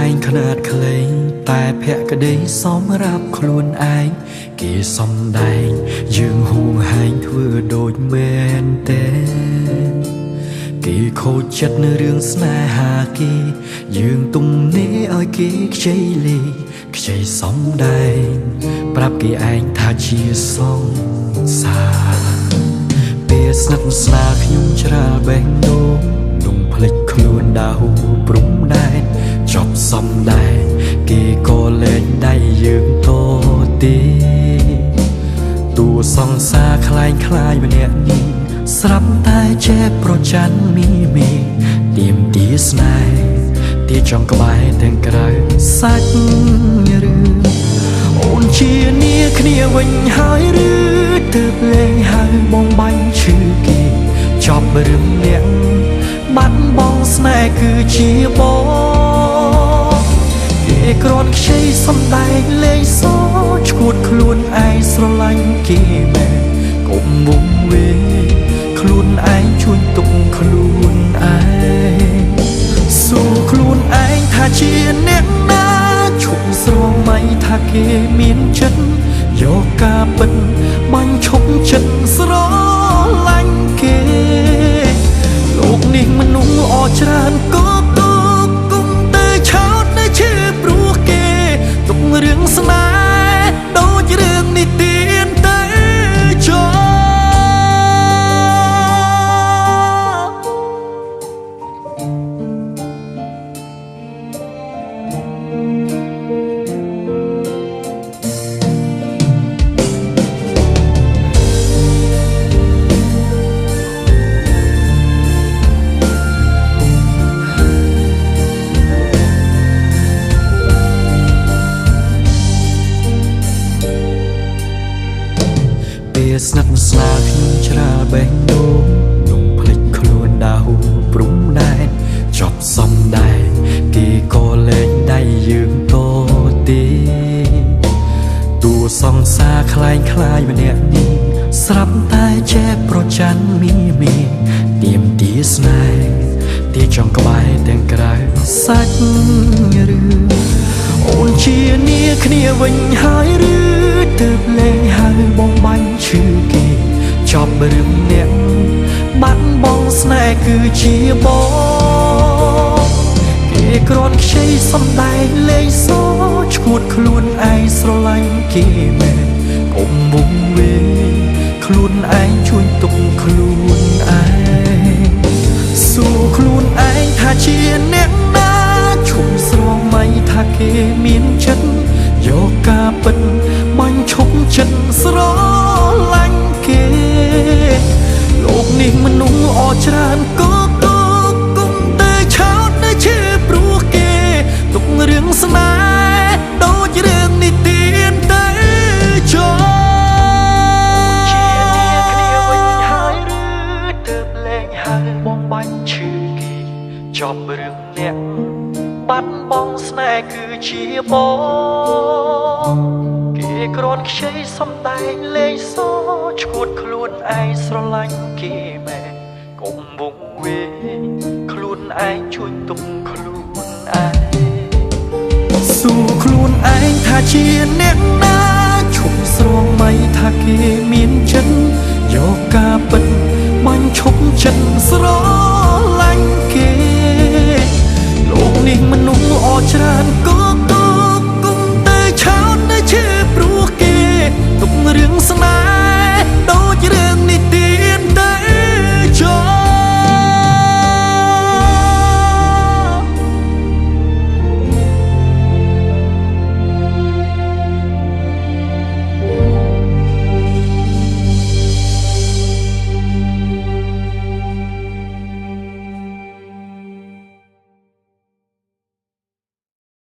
លែងខ្នាតក្លែងតែភក្តីសមរាប់ខ្លួនឯងគេសំដែងយើងហួងហែងធ្វើដូចមែនទេគេខូចចិត្តនៅរឿងស្នេហាគេយើងទំនេរឲ្យគេខ្ចីលេខ្ចីសំដែងប្រាប់គេឯងថាជាសង្សារពេលស្និទ្ធស្នាលខ្ញុំច្រាលបេះដូងលំភ្លេចខ្លួនដៅព្រំដែនចប់សំដែងគេក៏លែងដៃយើងតទេតួសង្សារคล้ายคล้ายម្នាក់នេះស្រាប់តែចេះប្រច័ណ្ឌមីទៀមទីស្នេហ៍ទីចង់ក្បែរទាំងក្រៅសាច់រឿងអូនជានីគ្នាវិញហើយឬទើបលែងហៅបងបាញ់ឈឺគេចប់រឿងអ្នកបាត់បងស្នេហ៍គឺជាបងគេគ្រាន់ខ្ចីសំដែងលេងសឈួតខ្លួនឯងស្រឡាញ់គេមែនកុំវង្វេងខ្លួនឯងជួយទុកខ្លួនឯងសួរខ្លួនឯងថាជាអ្នកណាឈប់ស្រមៃថាគេមានចិត្តយកការពិតបាញ់ឈប់ចិត្តស្រឡាញ់គេលោកនេះមនុស្សល្អច្រើនក៏ទុកគុំតែឆោតតែឈឺព្រោះគេទុករឿងស្នេហ៍ដូចរឿងនិទានតែចោស្និទ្ធស្នាលខ្ញុំច្រាលបេះដូងលំភ្លេចខ្លួនដៅព្រំដែនចប់សំដែងគេក៏លែងដៃយើងតទេតួសង្សារคล้ายคล้ายម្នាក់នេះស្រាប់តែចេះប្រច័ណ្ឌមីទៀមទីស្នេហ៍ទីចង់ក្បែរទាំងក្រៅសាច់រឿងអូនជានីគ្នាវិញហើយឬទើបលែងហៅបងបាញ់ឈឺគេចប់រឿងអ្នកបាត់បងស្នេហ៍គឺជាបងគេគ្រាន់ខ្ចីសំដែងលេងសឈួតខ្លួនឯងស្រឡាញ់គេមែនកុំវង្វេងខ្លួនឯងជួយទុកខ្លួនឯងសួរខ្លួនឯងថាជាអ្នកណាឈប់ស្រមៃថាគេមានចិត្តយកការពិតបាញ់ឈប់ចិត្តស្រឡាញ់គេលោកនេះមនុស្សល្អច្រើនក៏ទុកគុំតែឆោតតែឈឺព្រោះគេទុករឿងស្នេហ៍ដូចរឿងនិទានតែចោជានីគ្នាវិញហើយឬទើបលែងហៅបងបាញ់ឈឺគេចប់រឿងអ្នកបាត់បងស្នេហ៍គឺជាបងគេគ្រាន់ខ្ចីសំដែងលេងសឈួតខ្លួនឯងស្រឡាញ់គេមែនកុំវង្វេងខ្លួនឯងជួយទុកខ្លួនឯងសួរខ្លួនឯងថាជាអ្នកណាឈប់ស្រមៃថាគេមានចិត្តយកការពិតបាញ់ឈប់ចិត្តស្រឡាញ់គេលោកនេះមនុស្សល្អច្រើនក៏